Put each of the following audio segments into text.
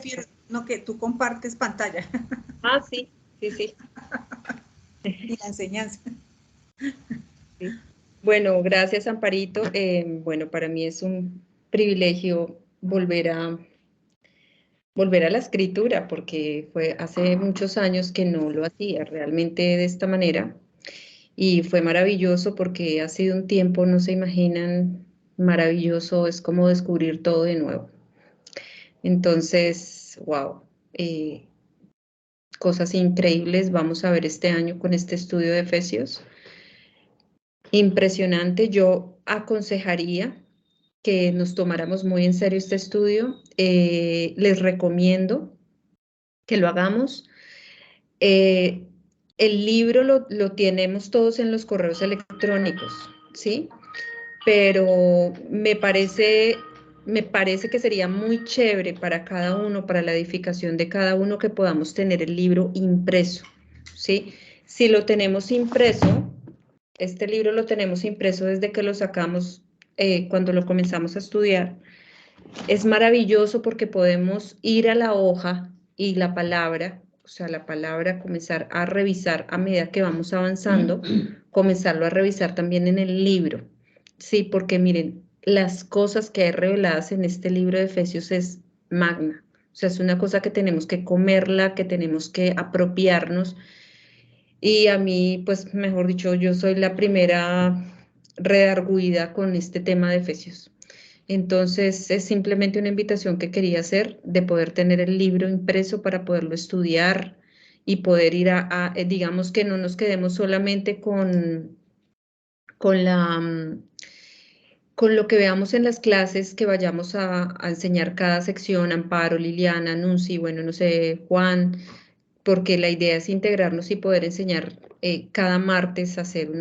prefiero no que tú compartes pantalla. Ah, sí, sí, sí. Y la enseñanza. Sí. Bueno, gracias, Amparito. Bueno, para mí es un privilegio volver a la escritura, porque fue hace muchos años que no lo hacía realmente de esta manera. Y fue maravilloso porque ha sido un tiempo, no se imaginan, maravilloso, es como descubrir todo de nuevo. Entonces, wow, cosas increíbles vamos a ver este año con este estudio de Efesios. Impresionante, yo aconsejaría que nos tomáramos muy en serio este estudio. Les recomiendo que lo hagamos. El libro lo tenemos todos en los correos electrónicos, ¿sí? Pero me parece que sería muy chévere para cada uno, para la edificación de cada uno, que podamos tener el libro impreso, ¿sí? Si lo tenemos impreso, este libro lo tenemos impreso desde que lo sacamos, cuando lo comenzamos a estudiar. Es maravilloso porque podemos ir a la hoja y la palabra, o sea, la palabra, comenzar a revisar a medida que vamos avanzando, comenzarlo a revisar también en el libro. Sí, porque miren, las cosas que hay reveladas en este libro de Efesios es magna. O sea, es una cosa que tenemos que comerla, que tenemos que apropiarnos. Y a mí, pues, mejor dicho, yo soy la primera redarguida con este tema de Efesios. Entonces, es simplemente una invitación que quería hacer de poder tener el libro impreso para poderlo estudiar y poder ir digamos que no nos quedemos solamente con con lo que veamos en las clases, que vayamos a enseñar cada sección, Amparo, Liliana, Nunci, bueno, no sé, Juan, porque la idea es integrarnos y poder enseñar cada martes, hacer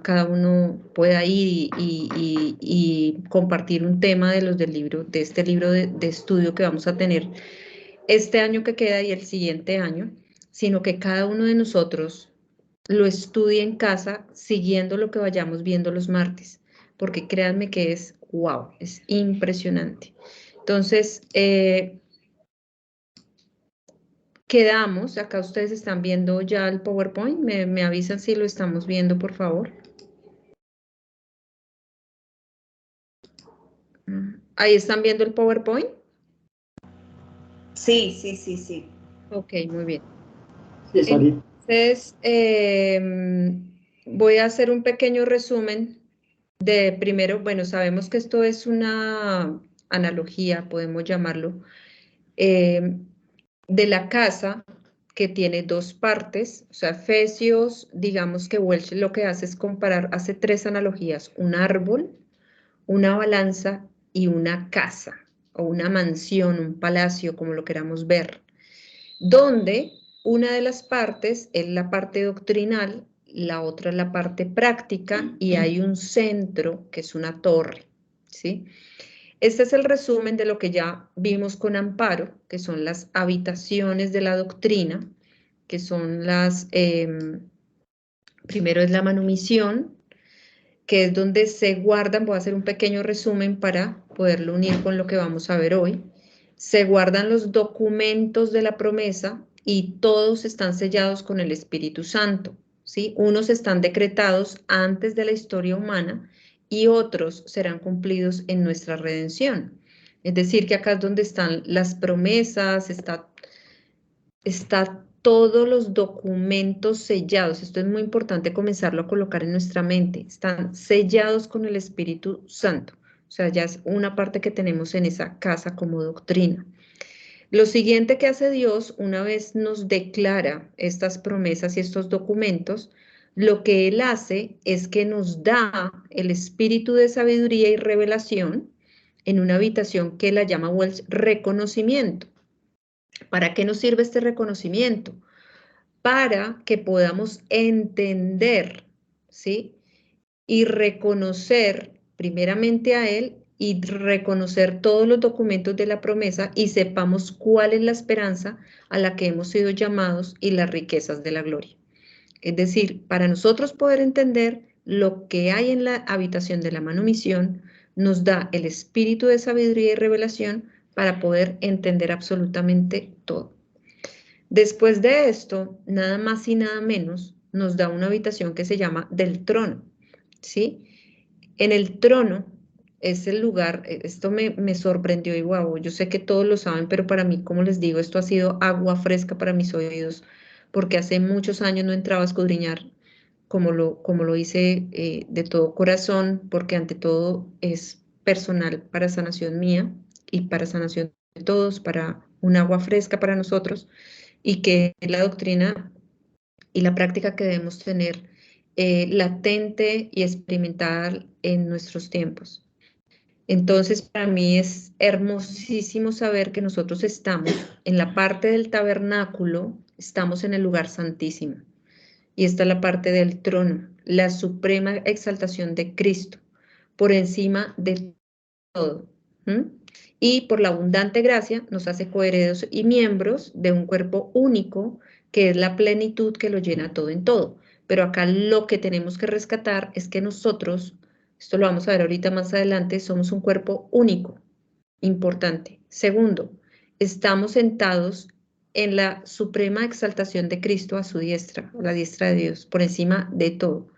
cada uno pueda ir y compartir un tema de los del libro, de este libro de estudio que vamos a tener este año que queda y el siguiente año, sino que cada uno de nosotros lo estudie en casa siguiendo lo que vayamos viendo los martes, porque créanme que es wow, es impresionante. Entonces, quedamos, acá ustedes están viendo ya el PowerPoint, me avisan si lo estamos viendo, por favor. Ahí están viendo el PowerPoint. Sí, sí, sí, sí. Ok, muy bien. Sí, Sari. Entonces, voy a hacer un pequeño resumen de primero, bueno, sabemos que esto es una analogía, podemos llamarlo, de la casa, que tiene dos partes, o sea, Efesios, digamos que Welch lo que hace es comparar, hace tres analogías, un árbol, una balanza y una casa, o una mansión, un palacio, como lo queramos ver, donde una de las partes es la parte doctrinal, la otra es la parte práctica, y hay un centro que es una torre, ¿sí? Este es el resumen de lo que ya vimos con Amparo, que son las habitaciones de la doctrina, que son primero es la manumisión, que es donde se guardan, voy a hacer un pequeño resumen para poderlo unir con lo que vamos a ver hoy. Se guardan los documentos de la promesa y todos están sellados con el Espíritu Santo, ¿sí? Unos están decretados antes de la historia humana y otros serán cumplidos en nuestra redención. Es decir, que acá es donde están las promesas, está todos los documentos sellados. Esto es muy importante comenzarlo a colocar en nuestra mente. Están sellados con el Espíritu Santo. O sea, ya es una parte que tenemos en esa casa como doctrina. Lo siguiente que hace Dios, una vez nos declara estas promesas y estos documentos, lo que Él hace es que nos da el espíritu de sabiduría y revelación en una habitación que la llama Welch reconocimiento. ¿Para qué nos sirve este reconocimiento? Para que podamos entender, ¿sí? Y reconocer primeramente a Él y reconocer todos los documentos de la promesa y sepamos cuál es la esperanza a la que hemos sido llamados y las riquezas de la gloria. Es decir, para nosotros poder entender lo que hay en la habitación de la manumisión, nos da el espíritu de sabiduría y revelación para poder entender absolutamente todo. Después de esto, nada más y nada menos, nos da una habitación que se llama del trono, ¿sí? En el trono es el lugar, esto me sorprendió y guau, yo sé que todos lo saben, pero para mí, como les digo, esto ha sido agua fresca para mis oídos, porque hace muchos años no entraba a escudriñar como lo hice de todo corazón, porque ante todo es personal para sanación mía y para sanación de todos, para un agua fresca para nosotros, y que la doctrina y la práctica que debemos tener latente y experimental en nuestros tiempos. Entonces, para mí es hermosísimo saber que nosotros estamos en la parte del tabernáculo, estamos en el lugar santísimo. Y esta es la parte del trono, la suprema exaltación de Cristo, por encima de todo. ¿Mm? Y por la abundante gracia nos hace coherederos y miembros de un cuerpo único, que es la plenitud que lo llena todo en todo. Pero acá lo que tenemos que rescatar es que nosotros, esto lo vamos a ver ahorita más adelante, somos un cuerpo único, importante. Segundo, estamos sentados en la suprema exaltación de Cristo a su diestra, a la diestra de Dios, por encima de todo.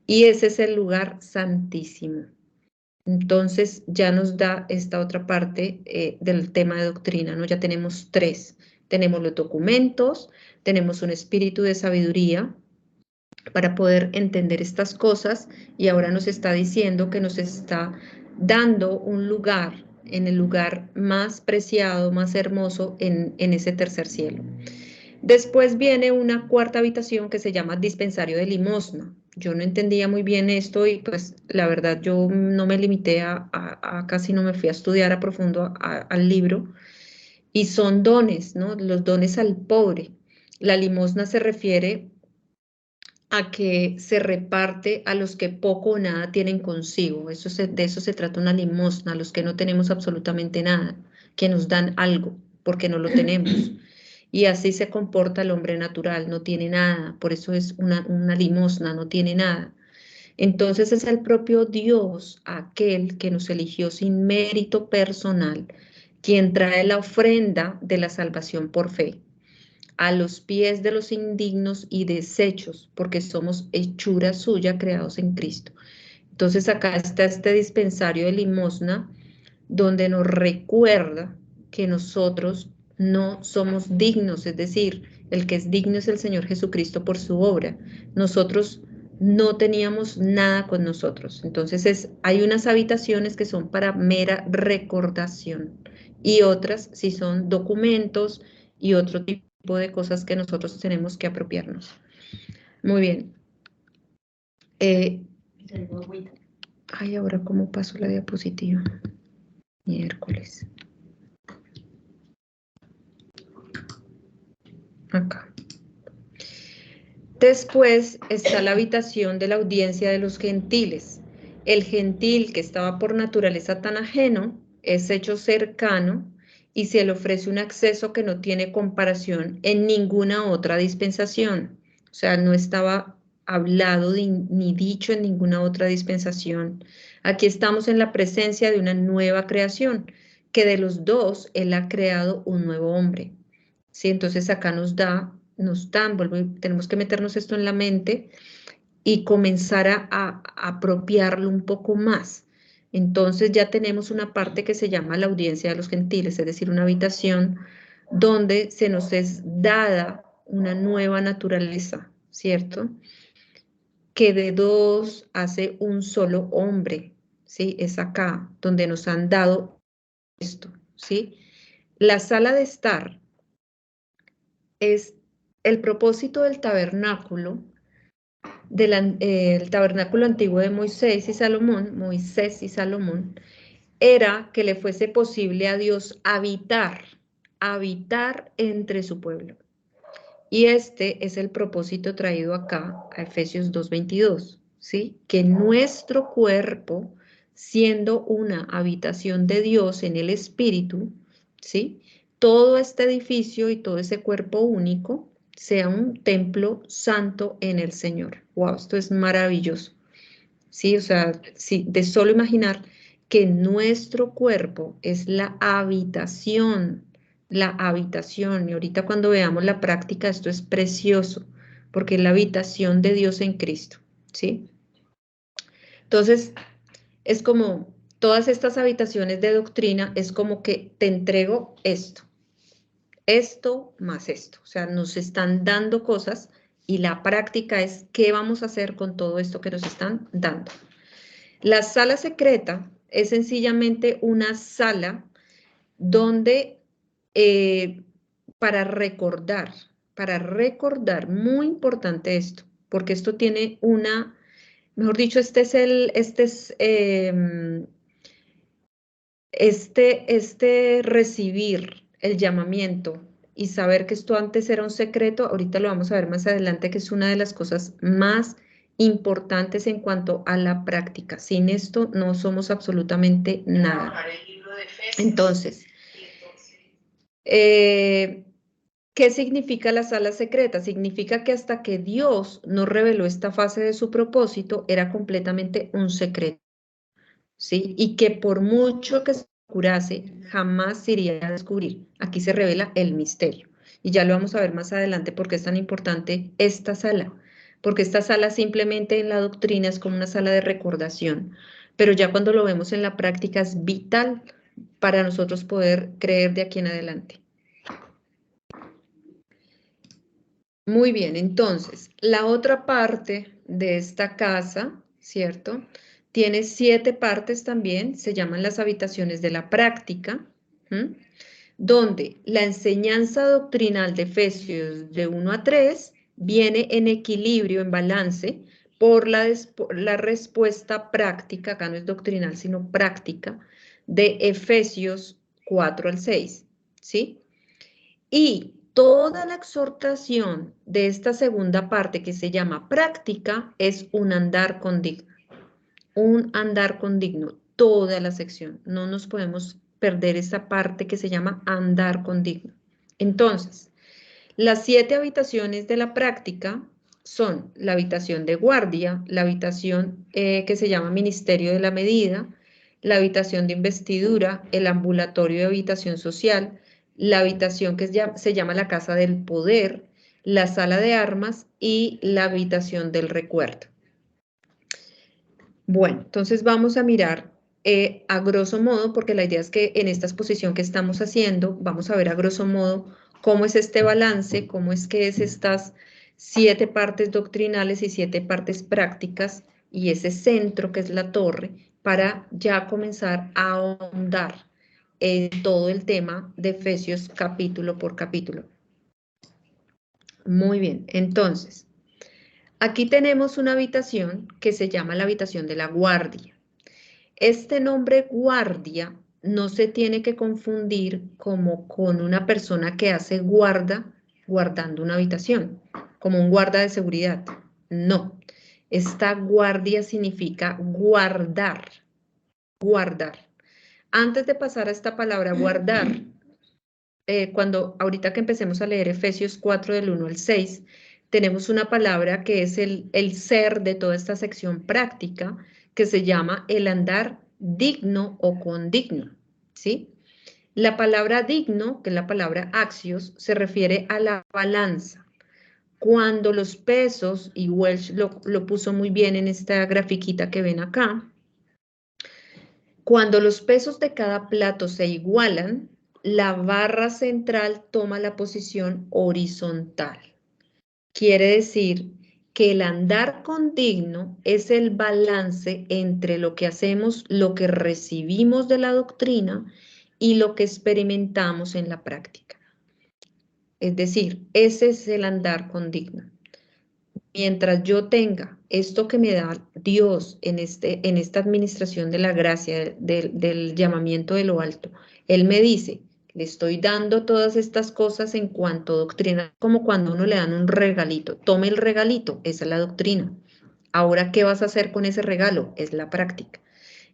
Y ese es el lugar santísimo. Entonces ya nos da esta otra parte del tema de doctrina, ¿no? Ya tenemos tres. Tenemos los documentos, tenemos un espíritu de sabiduría para poder entender estas cosas, y ahora nos está diciendo que nos está dando un lugar, en el lugar más preciado, más hermoso en ese tercer cielo. Después viene una cuarta habitación que se llama dispensario de limosna. Yo no entendía muy bien esto y pues la verdad yo no me limité a casi no me fui a estudiar a profundo al libro. Y son dones, ¿no? Los dones al pobre. La limosna se refiere a que se reparte a los que poco o nada tienen consigo. De eso se trata una limosna, a los que no tenemos absolutamente nada, que nos dan algo porque no lo tenemos. Y así se comporta el hombre natural, no tiene nada, por eso es una limosna, no tiene nada. Entonces es el propio Dios, aquel que nos eligió sin mérito personal, quien trae la ofrenda de la salvación por fe a los pies de los indignos y deshechos, porque somos hechura suya creados en Cristo. Entonces acá está este dispensario de limosna donde nos recuerda que nosotros no somos dignos, es decir, el que es digno es el Señor Jesucristo por su obra. Nosotros no teníamos nada con nosotros. Entonces hay unas habitaciones que son para mera recordación y otras si son documentos y otro tipo de cosas que nosotros tenemos que apropiarnos. Muy bien. Ay, ahora cómo paso la diapositiva. Miércoles. Acá. Después está la habitación de la audiencia de los gentiles. El gentil, que estaba por naturaleza tan ajeno, es hecho cercano y se le ofrece un acceso que no tiene comparación en ninguna otra dispensación. O sea, no estaba hablado ni dicho en ninguna otra dispensación. Aquí estamos en la presencia de una nueva creación, que de los dos Él ha creado un nuevo hombre. ¿Sí? Entonces acá nos dan, tenemos que meternos esto en la mente y comenzar a apropiarlo un poco más. Entonces ya tenemos una parte que se llama la audiencia de los gentiles, es decir, una habitación donde se nos es dada una nueva naturaleza, ¿cierto? Que de dos hace un solo hombre, ¿sí? Es acá donde nos han dado esto, ¿sí? La sala de estar es el propósito del tabernáculo, el tabernáculo antiguo de Moisés y Salomón, era que le fuese posible a Dios habitar entre su pueblo. Y este es el propósito traído acá a Efesios 2:22, ¿sí? Que nuestro cuerpo, siendo una habitación de Dios en el Espíritu, ¿sí? Todo este edificio y todo ese cuerpo único sea un templo santo en el Señor. Wow, esto es maravilloso. Sí, o sea, sí, de solo imaginar que nuestro cuerpo es la habitación, y ahorita cuando veamos la práctica, esto es precioso, porque es la habitación de Dios en Cristo, ¿sí? Entonces, es como todas estas habitaciones de doctrina, es como que te entrego esto más esto, o sea, nos están dando cosas y la práctica es qué vamos a hacer con todo esto que nos están dando. La sala secreta es sencillamente una sala donde para recordar, muy importante esto, porque esto tiene una, mejor dicho, este recibir el llamamiento y saber que esto antes era un secreto, ahorita lo vamos a ver más adelante, que es una de las cosas más importantes en cuanto a la práctica. Sin esto no somos absolutamente nada. Entonces, ¿qué significa la sala secreta? Significa que hasta que Dios nos reveló esta fase de su propósito, era completamente un secreto, ¿sí? Y que por mucho que se curase, jamás se iría a descubrir. Aquí se revela el misterio. Y ya lo vamos a ver más adelante porque es tan importante esta sala. Porque esta sala simplemente en la doctrina es como una sala de recordación. Pero ya cuando lo vemos en la práctica es vital para nosotros poder creer de aquí en adelante. Muy bien, entonces, la otra parte de esta casa, ¿cierto? Tiene 7 partes también, se llaman las habitaciones de la práctica, ¿m? Donde la enseñanza doctrinal de Efesios de 1 a 3 viene en equilibrio, en balance, por la respuesta práctica, acá no es doctrinal, sino práctica, de Efesios 4 al 6, ¿sí? Y toda la exhortación de esta segunda parte que se llama práctica es un andar con digno. Un andar con digno, toda la sección. No nos podemos perder esa parte que se llama andar con digno. Entonces, las 7 habitaciones de la práctica son la habitación de guardia, la habitación que se llama ministerio de la medida, la habitación de investidura, el ambulatorio de habitación social, la habitación que se llama la casa del poder, la sala de armas y la habitación del recuerdo. Bueno, entonces vamos a mirar a grosso modo, porque la idea es que en esta exposición que estamos haciendo, vamos a ver a grosso modo cómo es este balance, cómo es que es estas 7 partes doctrinales y 7 partes prácticas y ese centro que es la torre, para ya comenzar a ahondar en todo el tema de Efesios capítulo por capítulo. Muy bien, entonces, aquí tenemos una habitación que se llama la habitación de la guardia. Este nombre guardia no se tiene que confundir como con una persona que hace guardando una habitación, como un guarda de seguridad. No, esta guardia significa guardar, guardar. Antes de pasar a esta palabra guardar, ahorita que empecemos a leer Efesios 4 del 1 al 6, tenemos una palabra que es el ser de toda esta sección práctica, que se llama el andar digno o condigno, ¿sí? La palabra digno, que es la palabra axios, se refiere a la balanza. Cuando los pesos, y Welsh lo puso muy bien en esta grafiquita que ven acá, cuando los pesos de cada plato se igualan, la barra central toma la posición horizontal. Quiere decir que el andar condigno es el balance entre lo que hacemos, lo que recibimos de la doctrina y lo que experimentamos en la práctica. Es decir, ese es el andar condigno. Mientras yo tenga esto que me da Dios en esta administración de la gracia, del llamamiento de lo alto, Él me dice, le estoy dando todas estas cosas en cuanto a doctrina, como cuando uno le dan un regalito. Tome el regalito, esa es la doctrina. Ahora, ¿qué vas a hacer con ese regalo? Es la práctica.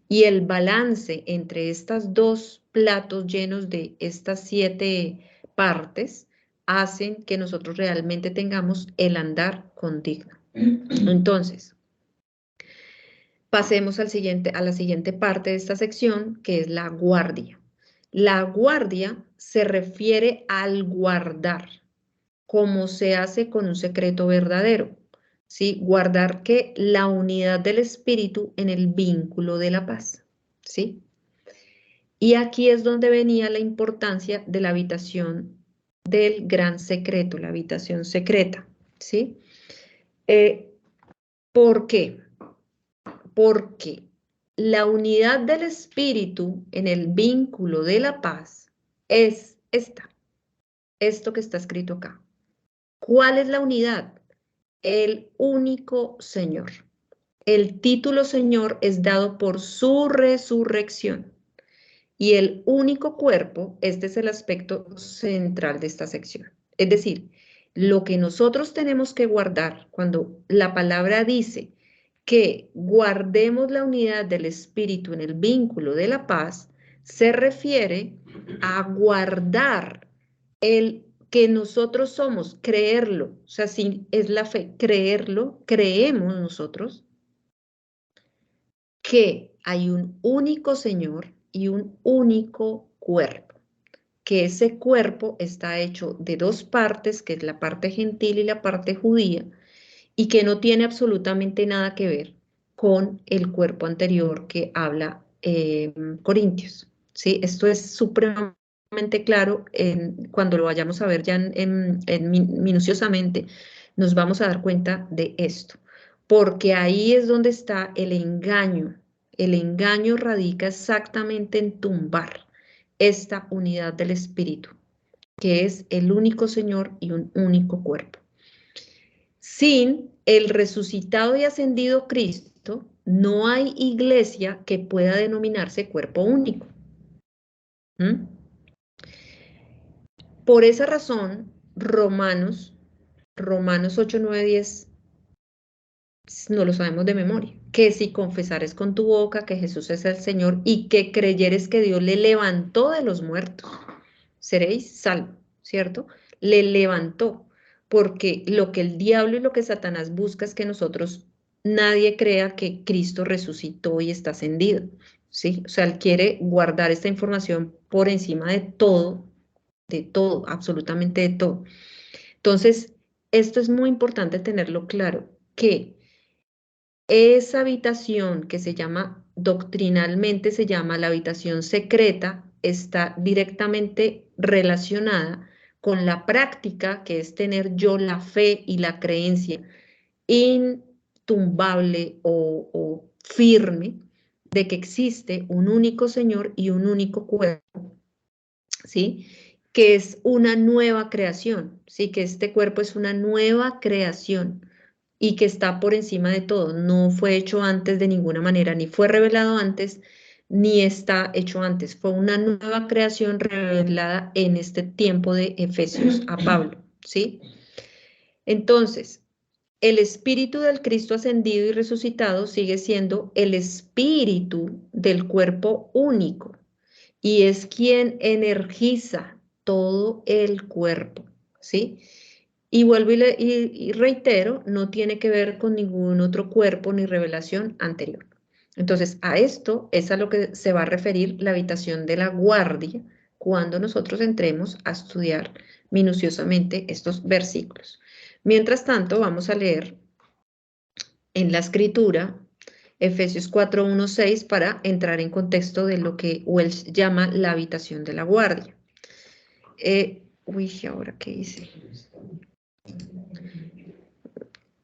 Y el balance entre estos 2 platos llenos de estas 7 partes hacen que nosotros realmente tengamos el andar condigno. Entonces, pasemos a la siguiente parte de esta sección, que es la guardia. La guardia se refiere al guardar, como se hace con un secreto verdadero, ¿sí? Guardar que la unidad del espíritu en el vínculo de la paz, ¿sí? Y aquí es donde venía la importancia de la habitación del gran secreto, la habitación secreta, ¿sí? ¿Por qué? Porque la unidad del espíritu en el vínculo de la paz es esto que está escrito acá. ¿Cuál es la unidad? El único Señor. El título Señor es dado por su resurrección. Y el único cuerpo, este es el aspecto central de esta sección. Es decir, lo que nosotros tenemos que guardar cuando la palabra dice que guardemos la unidad del espíritu en el vínculo de la paz, se refiere a guardar el que nosotros somos, creerlo, o sea, si es la fe, creerlo, creemos nosotros que hay un único Señor y un único cuerpo, que ese cuerpo está hecho de dos partes, que es la parte gentil y la parte judía, y que no tiene absolutamente nada que ver con el cuerpo anterior que habla Corintios. ¿Sí? Esto es supremamente claro cuando lo vayamos a ver ya minuciosamente, nos vamos a dar cuenta de esto, porque ahí es donde está el engaño. El engaño radica exactamente en tumbar esta unidad del espíritu, que es el único Señor y un único cuerpo. Sin el resucitado y ascendido Cristo, no hay iglesia que pueda denominarse cuerpo único. ¿Mm? Por esa razón, Romanos 8, 9, 10, no lo sabemos de memoria. Que si confesares con tu boca que Jesús es el Señor y que creyeres que Dios le levantó de los muertos, seréis salvos, ¿cierto? Le levantó, porque lo que el diablo y lo que Satanás busca es que nosotros, nadie crea que Cristo resucitó y está ascendido, ¿sí? O sea, él quiere guardar esta información por encima de todo, absolutamente de todo. Entonces, esto es muy importante tenerlo claro, que esa habitación que se llama, doctrinalmente se llama la habitación secreta, está directamente relacionada con la práctica, que es tener yo la fe y la creencia intumbable o firme de que existe un único Señor y un único cuerpo, ¿sí? Que es una nueva creación, ¿sí? Que este cuerpo es una nueva creación y que está por encima de todo. No fue hecho antes de ninguna manera, ni fue revelado antes, ni está hecho antes. Fue una nueva creación revelada en este tiempo de Efesios a Pablo, ¿sí? Entonces, el espíritu del Cristo ascendido y resucitado sigue siendo el espíritu del cuerpo único y es quien energiza todo el cuerpo, ¿sí? Y vuelvo y reitero, no tiene que ver con ningún otro cuerpo ni revelación anterior. Entonces, a esto es a lo que se va a referir la habitación de la guardia cuando nosotros entremos a estudiar minuciosamente estos versículos. Mientras tanto, vamos a leer en la escritura Efesios 4, 1, 6 para entrar en contexto de lo que Wells llama la habitación de la guardia. ¿Ahora qué hice?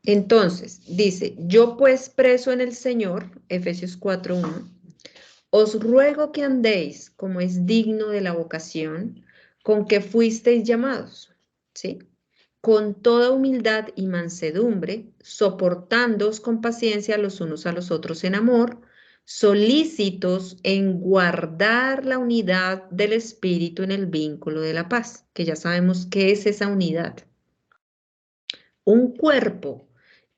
Entonces, dice, yo pues preso en el Señor, Efesios 4, 1, os ruego que andéis como es digno de la vocación con que fuisteis llamados, ¿sí? Con toda humildad y mansedumbre, soportándoos con paciencia los unos a los otros en amor, solícitos en guardar la unidad del Espíritu en el vínculo de la paz, que ya sabemos qué es esa unidad. Un cuerpo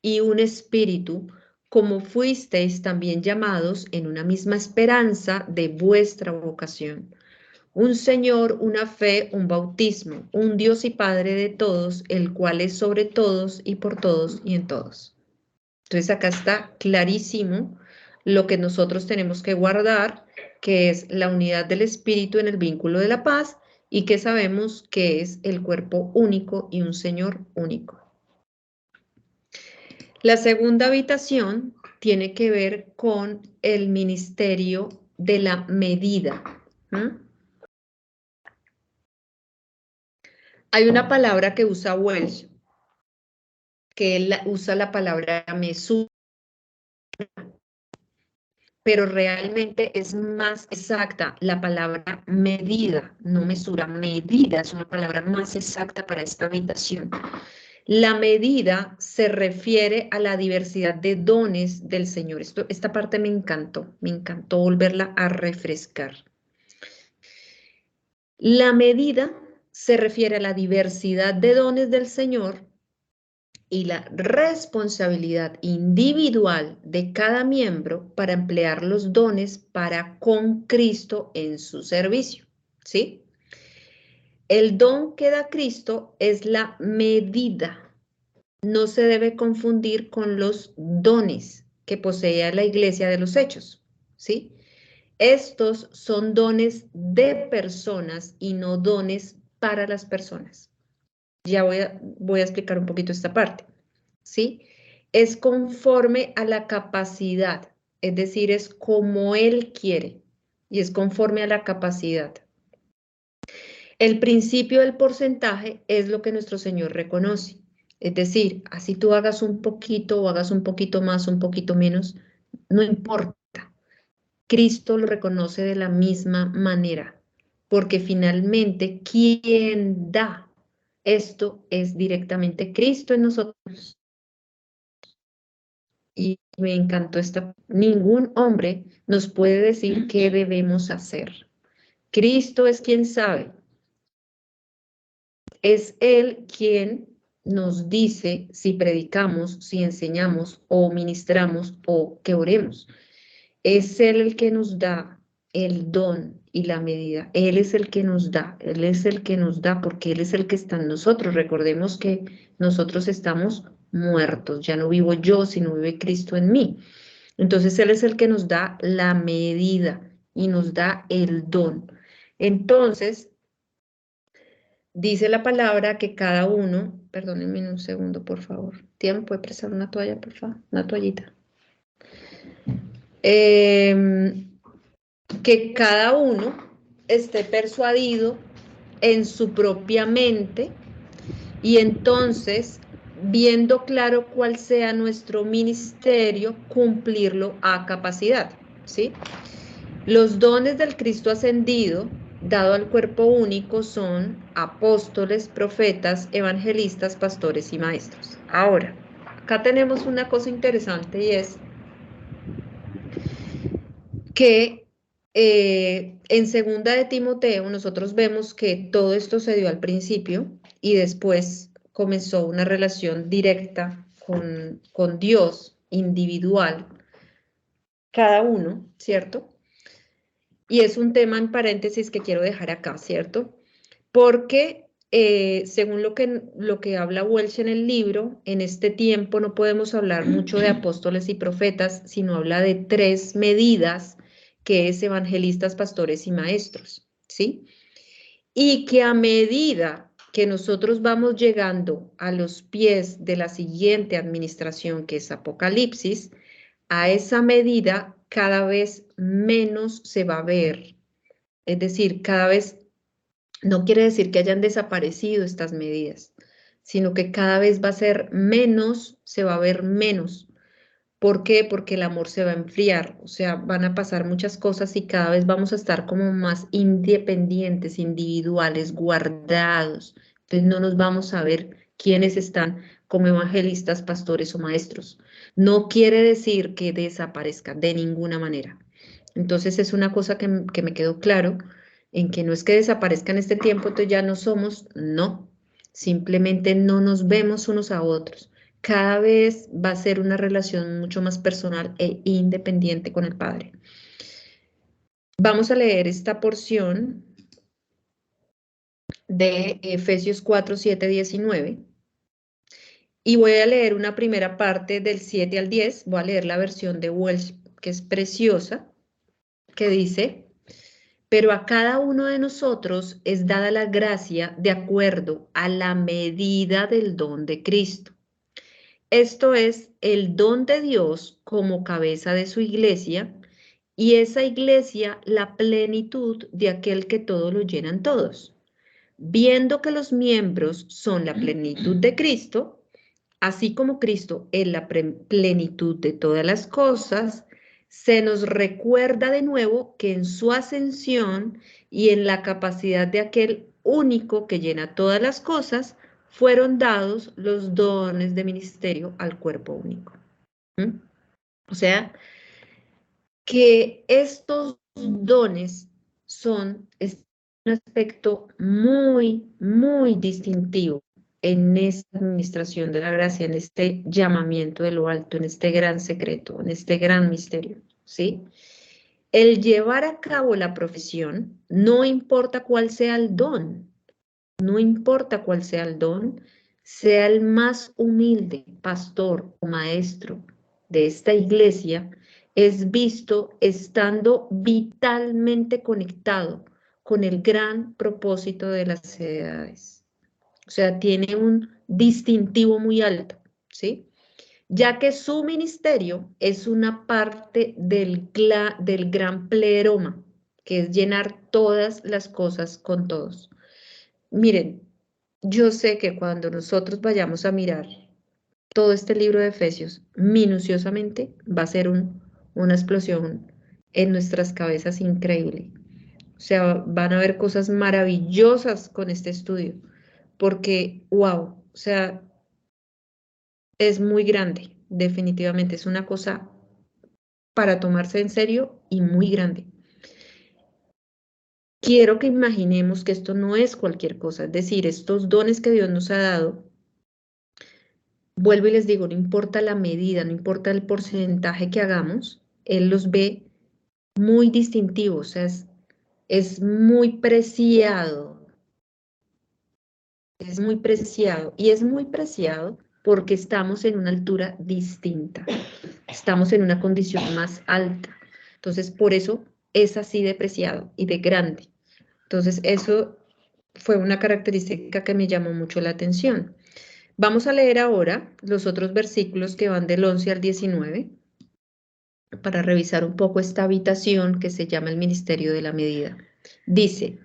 y un espíritu, como fuisteis también llamados en una misma esperanza de vuestra vocación. Un Señor, una fe, un bautismo, un Dios y Padre de todos, el cual es sobre todos y por todos y en todos. Entonces acá está clarísimo lo que nosotros tenemos que guardar, que es la unidad del espíritu en el vínculo de la paz, y que sabemos que es el cuerpo único y un Señor único. La segunda habitación tiene que ver con el ministerio de la medida. Hay una palabra que usa Welsh, que él usa la palabra mesura, pero realmente es más exacta la palabra medida, no mesura, medida es una palabra más exacta para esta habitación. La medida se refiere a la diversidad de dones del Señor. Esta parte me encantó volverla a refrescar. La medida se refiere a la diversidad de dones del Señor y la responsabilidad individual de cada miembro para emplear los dones para con Cristo en su servicio, ¿sí? El don que da Cristo es la medida. No se debe confundir con los dones que posee la Iglesia de los Hechos, ¿sí? Estos son dones de personas y no dones para las personas. Ya voy a explicar un poquito esta parte, ¿sí? Es conforme a la capacidad, es decir, es como Él quiere y es conforme a la capacidad. El principio del porcentaje es lo que nuestro Señor reconoce. Es decir, así tú hagas un poquito o hagas un poquito más, un poquito menos, no importa. Cristo lo reconoce de la misma manera, porque finalmente quien da esto es directamente Cristo en nosotros. Y me encantó esta. Ningún hombre nos puede decir qué debemos hacer. Cristo es quien sabe. Es Él quien nos dice si predicamos, si enseñamos o ministramos o que oremos. Es Él el que nos da el don y la medida. Él es el que nos da, Él es el que nos da porque Él es el que está en nosotros. Recordemos que nosotros estamos muertos, ya no vivo yo, sino vive Cristo en mí. Entonces Él es el que nos da la medida y nos da el don. Entonces, dice la palabra que cada uno, perdónenme un segundo, por favor. ¿Tía, me puede prestar una toalla, por favor? Una toallita. Que cada uno esté persuadido en su propia mente y entonces, viendo claro cuál sea nuestro ministerio, cumplirlo a capacidad, ¿sí? Los dones del Cristo ascendido, dado al cuerpo único, son apóstoles, profetas, evangelistas, pastores y maestros. Ahora, acá tenemos una cosa interesante y es que en segunda de Timoteo nosotros vemos que todo esto se dio al principio y después comenzó una relación directa con Dios, individual, cada uno, ¿cierto? Y es un tema en paréntesis que quiero dejar acá, ¿cierto? Porque según lo que habla Welsh en el libro, en este tiempo no podemos hablar mucho de apóstoles y profetas, sino habla de 3 medidas, que es evangelistas, pastores y maestros, ¿sí? Y que a medida que nosotros vamos llegando a los pies de la siguiente administración, que es Apocalipsis, a esa medida cada vez menos se va a ver. Es decir, cada vez, no quiere decir que hayan desaparecido estas medidas, sino que cada vez va a ser menos, se va a ver menos. ¿Por qué? Porque el amor se va a enfriar, o sea, van a pasar muchas cosas y cada vez vamos a estar como más independientes, individuales, guardados. Entonces no nos vamos a ver quiénes están como evangelistas, pastores o maestros. No quiere decir que desaparezcan de ninguna manera. Entonces es una cosa que me quedó claro, en que no es que desaparezca en este tiempo, entonces ya no somos, no, simplemente no nos vemos unos a otros. Cada vez va a ser una relación mucho más personal e independiente con el Padre. Vamos a leer esta porción de Efesios 4, 7, 19. Y voy a leer una primera parte del 7 al 10. Voy a leer la versión de Welsh que es preciosa, que dice: pero a cada uno de nosotros es dada la gracia de acuerdo a la medida del don de Cristo. Esto es el don de Dios como cabeza de su iglesia, y esa iglesia la plenitud de aquel que todo lo llenan todos. Viendo que los miembros son la plenitud de Cristo, así como Cristo es la plenitud de todas las cosas, se nos recuerda de nuevo que en su ascensión y en la capacidad de aquel único que llena todas las cosas, fueron dados los dones de ministerio al cuerpo único. ¿Mm? O sea, que estos dones son un aspecto muy, muy distintivo en esta administración de la gracia, en este llamamiento de lo alto, en este gran secreto, en este gran misterio, ¿sí? El llevar a cabo la profesión, no importa cuál sea el don, no importa cuál sea el don, sea el más humilde pastor o maestro de esta iglesia, es visto estando vitalmente conectado con el gran propósito de las edades. O sea, tiene un distintivo muy alto, ¿sí? Ya que su ministerio es una parte del gran pleroma, que es llenar todas las cosas con todos. Miren, yo sé que cuando nosotros vayamos a mirar todo este libro de Efesios minuciosamente, va a ser una explosión en nuestras cabezas increíble. O sea, van a haber cosas maravillosas con este estudio, porque, wow, o sea, es muy grande, definitivamente, es una cosa para tomarse en serio y muy grande. Quiero que imaginemos que esto no es cualquier cosa, es decir, estos dones que Dios nos ha dado, vuelvo y les digo, no importa la medida, no importa el porcentaje que hagamos, Él los ve muy distintivos, o sea, es muy preciado, es muy preciado, y es muy preciado porque estamos en una altura distinta, estamos en una condición más alta, entonces por eso es así de preciado y de grande. Entonces eso fue una característica que me llamó mucho la atención. Vamos a leer ahora los otros versículos que van del 11 al 19 para revisar un poco esta habitación que se llama el ministerio de la medida. Dice: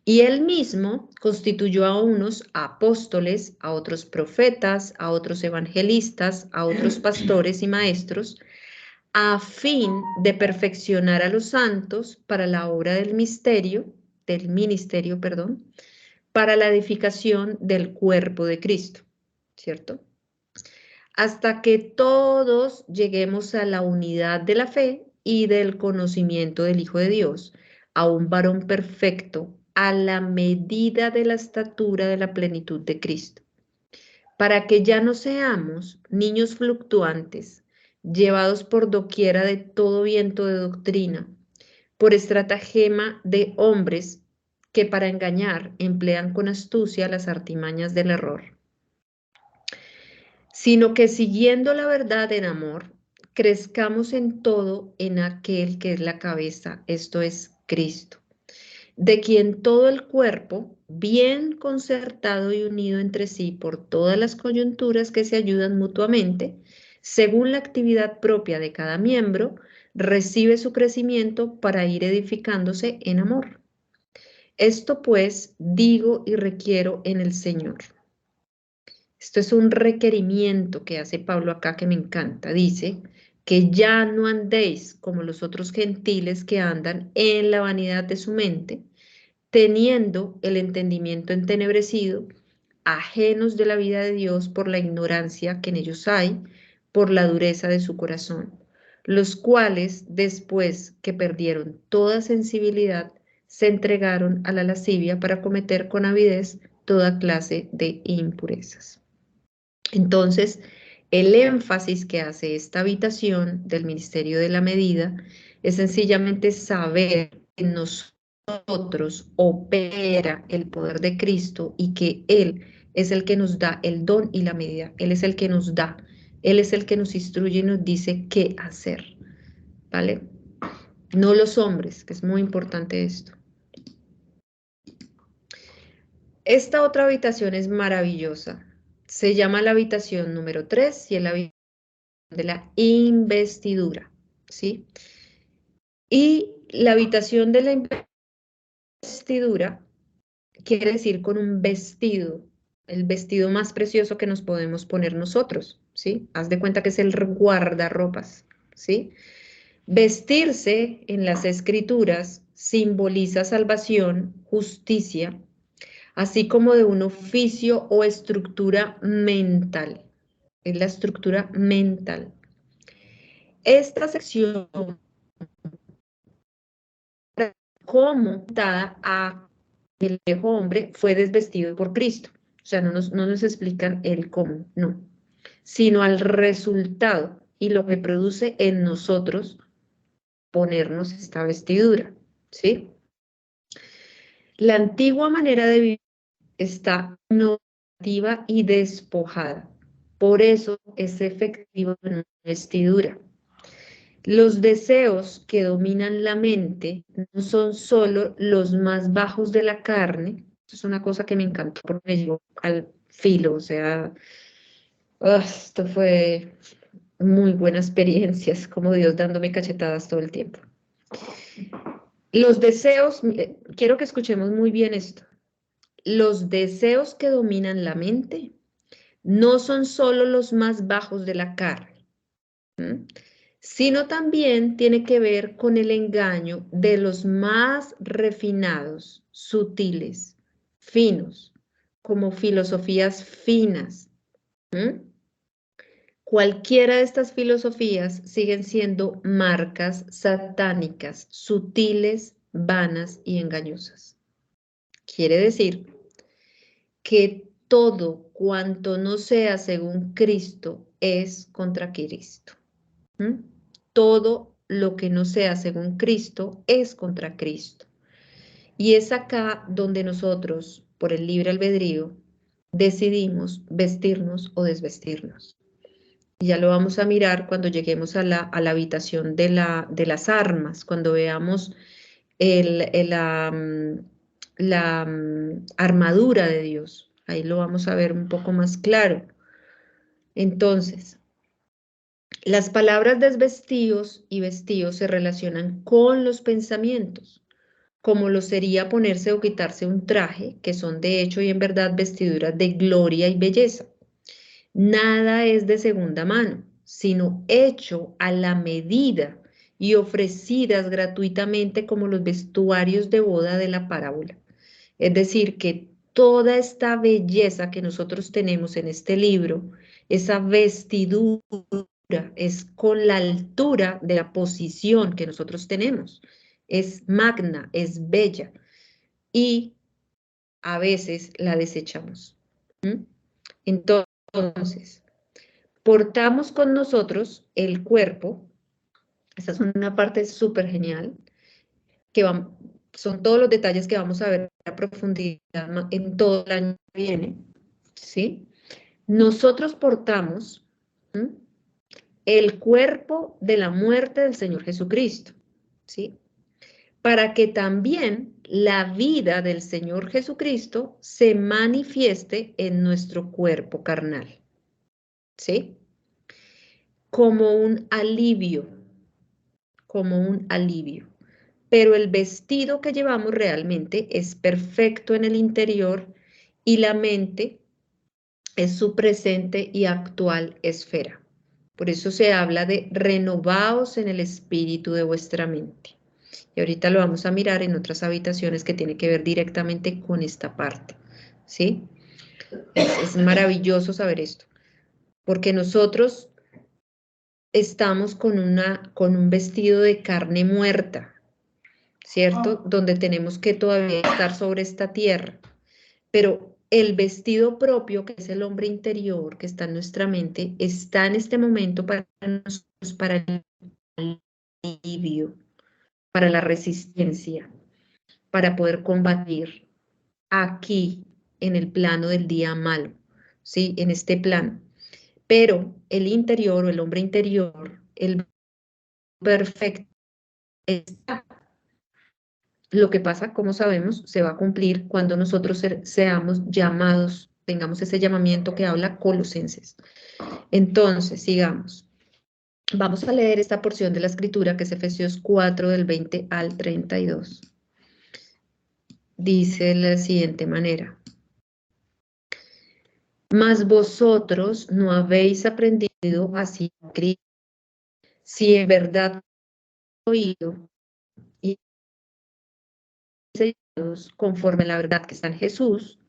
y él mismo constituyó a unos apóstoles, a otros profetas, a otros evangelistas, a otros pastores y maestros, a fin de perfeccionar a los santos para la obra del ministerio, para la edificación del cuerpo de Cristo, ¿cierto? Hasta que todos lleguemos a la unidad de la fe y del conocimiento del Hijo de Dios, a un varón perfecto, a la medida de la estatura de la plenitud de Cristo, para que ya no seamos niños fluctuantes, llevados por doquiera de todo viento de doctrina, por estratagema de hombres que para engañar emplean con astucia las artimañas del error, sino que siguiendo la verdad en amor, crezcamos en todo en aquel que es la cabeza, esto es Cristo, de quien todo el cuerpo, bien concertado y unido entre sí por todas las coyunturas que se ayudan mutuamente, según la actividad propia de cada miembro, recibe su crecimiento para ir edificándose en amor. Esto pues digo y requiero en el Señor. Esto es un requerimiento que hace Pablo acá que me encanta. Dice que ya no andéis como los otros gentiles que andan en la vanidad de su mente, teniendo el entendimiento entenebrecido, ajenos de la vida de Dios por la ignorancia que en ellos hay, por la dureza de su corazón, los cuales, después que perdieron toda sensibilidad, se entregaron a la lascivia para cometer con avidez toda clase de impurezas. Entonces, el énfasis que hace esta habitación del ministerio de la medida es sencillamente saber que nosotros opera el poder de Cristo y que Él es el que nos da el don y la medida. Él es el que nos da, Él es el que nos instruye y nos dice qué hacer. ¿vale? No los hombres, que es muy importante esto. Esta otra habitación es maravillosa. Se llama la habitación número 3 y es la habitación de la investidura, ¿sí? Y la habitación de la investidura quiere decir con un vestido, el vestido más precioso que nos podemos poner nosotros, ¿sí? Haz de cuenta que es el guardarropas, ¿sí? Vestirse en las escrituras simboliza salvación, justicia, así como de un oficio o estructura mental. Es la estructura mental. Esta sección, como dada a el viejo hombre, fue desvestido por Cristo. O sea, no nos explican el cómo, no, sino al resultado y lo que produce en nosotros ponernos esta vestidura, ¿sí? La antigua manera de vivir está normativa y despojada. Por eso es efectiva en una vestidura. Los deseos que dominan la mente no son solo los más bajos de la carne. Esto es una cosa que me encantó porque me llegó al filo, o sea, esto fue muy buena experiencia, es como Dios dándome cachetadas todo el tiempo. Los deseos, quiero que escuchemos muy bien esto. Los deseos que dominan la mente no son solo los más bajos de la carne, sino también tiene que ver con el engaño de los más refinados, sutiles, finos, como filosofías finas. Cualquiera de estas filosofías siguen siendo marcas satánicas, sutiles, vanas y engañosas. Quiere decir que todo cuanto no sea según Cristo es contra Cristo. Todo lo que no sea según Cristo es contra Cristo. Y es acá donde nosotros, por el libre albedrío, decidimos vestirnos o desvestirnos. Y ya lo vamos a mirar cuando lleguemos a la habitación de las armas, cuando veamos la armadura de Dios. Ahí lo vamos a ver un poco más claro. Entonces, las palabras desvestidos y vestidos se relacionan con los pensamientos, como lo sería ponerse o quitarse un traje, que son de hecho y en verdad vestiduras de gloria y belleza. Nada es de segunda mano, sino hecho a la medida y ofrecidas gratuitamente como los vestuarios de boda de la parábola. Es decir, que toda esta belleza que nosotros tenemos en este libro, esa vestidura, es con la altura de la posición que nosotros tenemos. Es magna, es bella y a veces la desechamos. Entonces, portamos con nosotros el cuerpo. Esta es una parte súper genial, que son todos los detalles que vamos a ver a profundidad en todo el año que viene, ¿sí? Nosotros portamos el cuerpo de la muerte del Señor Jesucristo, ¿sí? Para que también la vida del Señor Jesucristo se manifieste en nuestro cuerpo carnal, ¿sí? Como un alivio, pero el vestido que llevamos realmente es perfecto en el interior y la mente es su presente y actual esfera. Por eso se habla de renovaos en el espíritu de vuestra mente. Y ahorita lo vamos a mirar en otras habitaciones que tiene que ver directamente con esta parte, ¿sí? Es maravilloso saber esto, porque nosotros estamos con un vestido de carne muerta, ¿cierto? Donde tenemos que todavía estar sobre esta tierra. Pero el vestido propio, que es el hombre interior, que está en nuestra mente, está en este momento para nosotros, para el alivio, para la resistencia, para poder combatir aquí, en el plano del día malo, ¿sí? En este plano. Pero el interior o el hombre interior, el perfecto está. Lo que pasa, como sabemos, se va a cumplir cuando nosotros seamos llamados, tengamos ese llamamiento que habla Colosenses. Entonces, sigamos. Vamos a leer esta porción de la escritura que es Efesios 4 del 20 al 32. Dice de la siguiente manera. Mas vosotros no habéis aprendido así a Cristo, si en verdad habéis oído y enseñados conforme a la verdad que está en Jesús,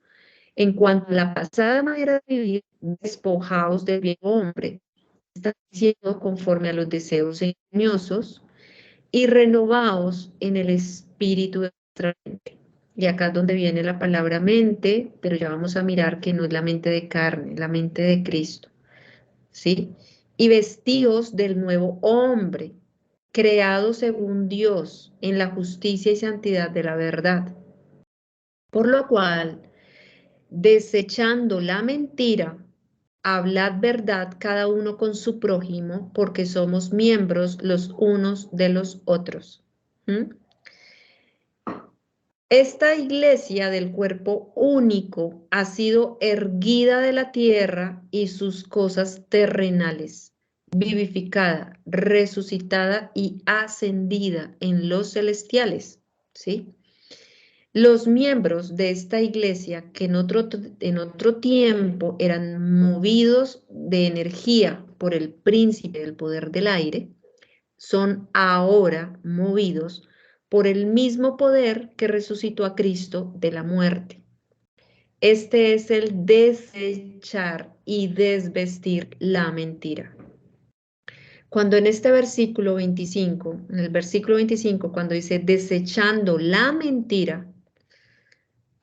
en cuanto a la pasada manera de vivir, despojaos del viejo hombre, está diciendo conforme a los deseos engañosos, y renovaos en el espíritu de vuestra mente. Y acá es donde viene la palabra mente, pero ya vamos a mirar que no es la mente de carne, la mente de Cristo, ¿sí? Y vestíos del nuevo hombre, creado según Dios, en la justicia y santidad de la verdad. Por lo cual, desechando la mentira, hablad verdad cada uno con su prójimo, porque somos miembros los unos de los otros. Esta iglesia del cuerpo único ha sido erguida de la tierra y sus cosas terrenales, vivificada, resucitada y ascendida en los celestiales, ¿sí? Los miembros de esta iglesia que en otro tiempo eran movidos de energía por el príncipe del poder del aire, son ahora movidos por el mismo poder que resucitó a Cristo de la muerte. Este es el desechar y desvestir la mentira. Cuando en este versículo 25, en el versículo 25, cuando dice desechando la mentira,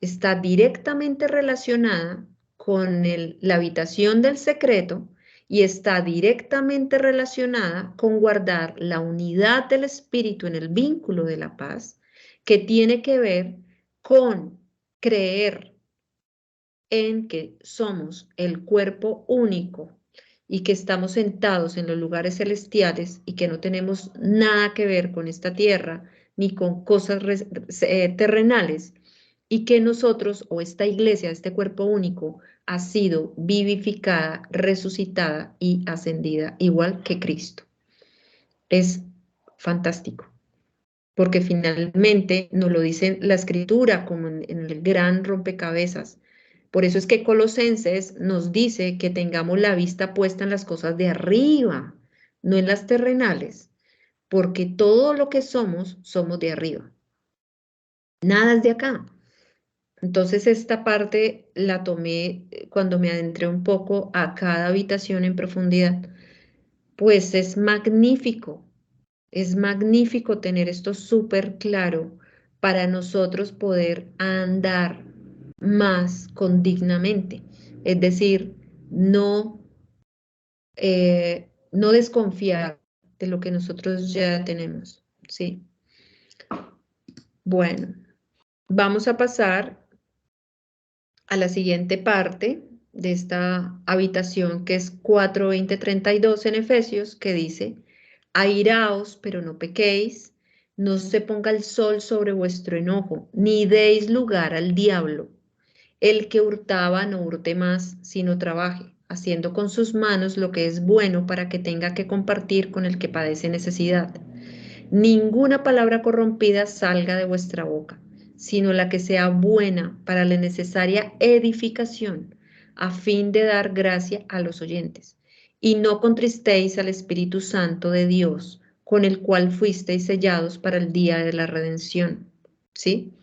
está directamente relacionada con la habitación del secreto y está directamente relacionada con guardar la unidad del espíritu en el vínculo de la paz, que tiene que ver con creer en que somos el cuerpo único y que estamos sentados en los lugares celestiales y que no tenemos nada que ver con esta tierra ni con cosas terrenales, y que nosotros o esta iglesia, este cuerpo único, ha sido vivificada, resucitada y ascendida, igual que Cristo. Es fantástico, porque finalmente nos lo dice la Escritura como en el gran rompecabezas. Por eso es que Colosenses nos dice que tengamos la vista puesta en las cosas de arriba, no en las terrenales, porque todo lo que somos de arriba. Nada es de acá. Entonces esta parte la tomé cuando me adentré un poco a cada habitación en profundidad. Pues es magnífico tener esto súper claro para nosotros poder andar más condignamente. Es decir, no desconfiar de lo que nosotros ya tenemos, ¿sí? Bueno, vamos a pasar a la siguiente parte de esta habitación que es 4:20-32 en Efesios, que dice, airaos, pero no pequéis, no se ponga el sol sobre vuestro enojo, ni deis lugar al diablo. El que hurtaba no hurte más, sino trabaje, haciendo con sus manos lo que es bueno para que tenga que compartir con el que padece necesidad. Ninguna palabra corrompida salga de vuestra boca, sino la que sea buena para la necesaria edificación, a fin de dar gracia a los oyentes. Y no contristéis al Espíritu Santo de Dios, con el cual fuisteis sellados para el día de la redención. ¿Sí?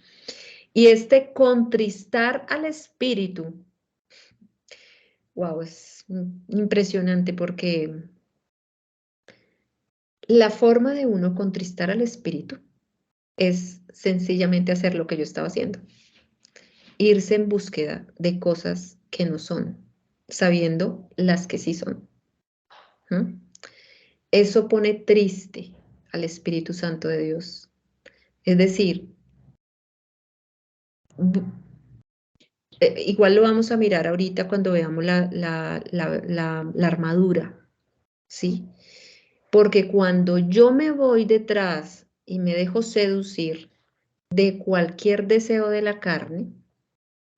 Y este contristar al Espíritu, wow, es impresionante porque la forma de uno contristar al Espíritu es sencillamente hacer lo que yo estaba haciendo. Irse en búsqueda de cosas que no son, sabiendo las que sí son. ¿Mm? Eso pone triste al Espíritu Santo de Dios. Es decir, igual lo vamos a mirar ahorita cuando veamos la armadura, ¿sí? Porque cuando yo me voy detrás y me dejo seducir de cualquier deseo de la carne,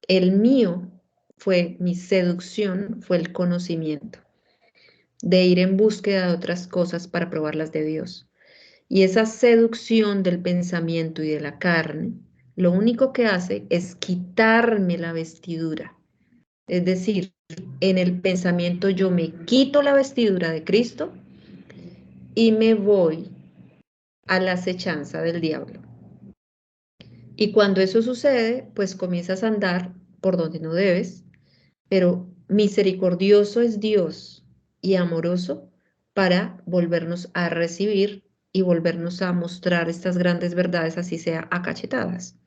el mío fue, mi seducción fue el conocimiento, de ir en búsqueda de otras cosas para probarlas de Dios. Y esa seducción del pensamiento y de la carne, lo único que hace es quitarme la vestidura. Es decir, en el pensamiento yo me quito la vestidura de Cristo y me voy a la acechanza del diablo. Y cuando eso sucede, pues comienzas a andar por donde no debes, pero misericordioso es Dios y amoroso para volvernos a recibir y volvernos a mostrar estas grandes verdades, así sea a cachetadas.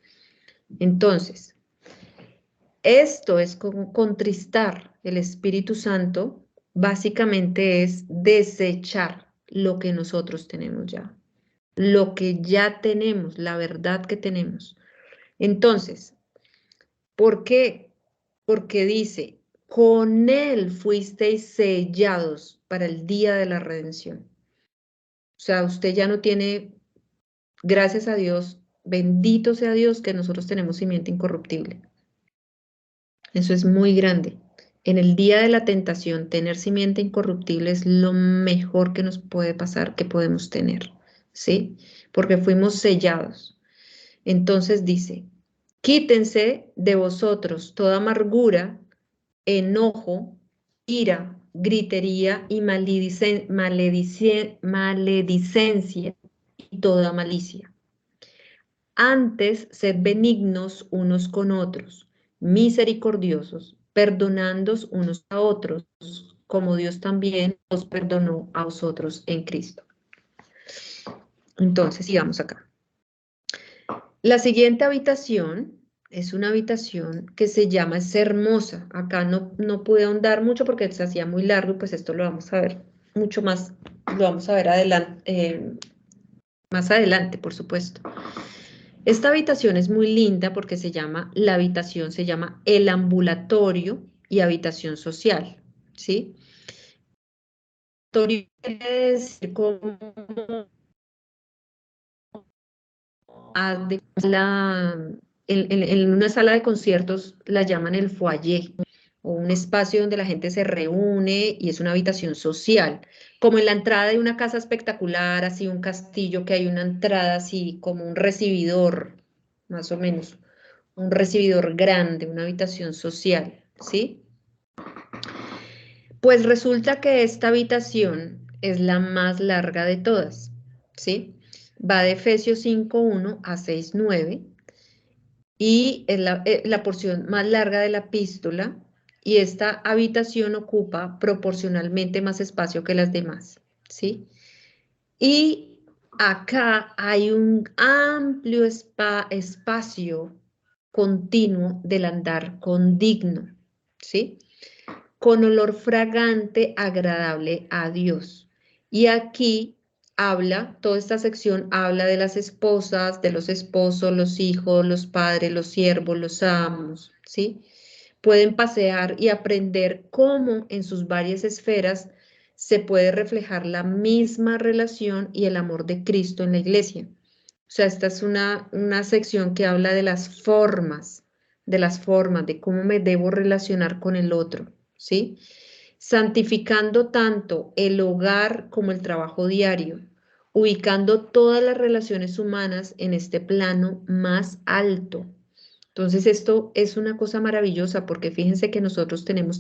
Entonces, esto es como contristar el Espíritu Santo, básicamente es desechar lo que nosotros tenemos ya, lo que ya tenemos, la verdad que tenemos. Entonces, ¿por qué? Porque dice, con Él fuisteis sellados para el día de la redención. O sea, usted ya no tiene, gracias a Dios, bendito sea Dios que nosotros tenemos simiente incorruptible. Eso es muy grande. En el día de la tentación, tener simiente incorruptible es lo mejor que nos puede pasar, que podemos tener, ¿sí? Porque fuimos sellados. Entonces dice, quítense de vosotros toda amargura, enojo, ira, gritería y maledicencia y toda malicia. Antes, sed benignos unos con otros, misericordiosos, perdonándoos unos a otros, como Dios también os perdonó a vosotros en Cristo. Entonces, sigamos acá. La siguiente habitación es una habitación que se llama Es Hermosa. Acá no pude ahondar mucho porque se hacía muy largo, pues esto lo vamos a ver mucho más, lo vamos a ver adelante, más adelante, por supuesto. Esta habitación es muy linda porque la habitación se llama el ambulatorio y habitación social, ¿sí? Ambulatorio quiere decir como en una sala de conciertos la llaman el foyer, o un espacio donde la gente se reúne y es una habitación social, como en la entrada de una casa espectacular, así un castillo que hay una entrada así como un recibidor, más o menos, un recibidor grande, una habitación social, ¿sí? Pues resulta que esta habitación es la más larga de todas, ¿sí? Va de Efesios 5:1 a 6:9 y es la porción más larga de la epístola y esta habitación ocupa proporcionalmente más espacio que las demás, ¿sí? Y acá hay un amplio espacio continuo del andar con digno, ¿sí? Con olor fragante, agradable a Dios. Y aquí toda esta sección habla de las esposas, de los esposos, los hijos, los padres, los siervos, los amos, ¿sí? Pueden pasear y aprender cómo en sus varias esferas se puede reflejar la misma relación y el amor de Cristo en la iglesia. O sea, esta es una sección que habla de de cómo me debo relacionar con el otro, ¿sí? Santificando tanto el hogar como el trabajo diario, ubicando todas las relaciones humanas en este plano más alto. Entonces, esto es una cosa maravillosa porque fíjense que nosotros tenemos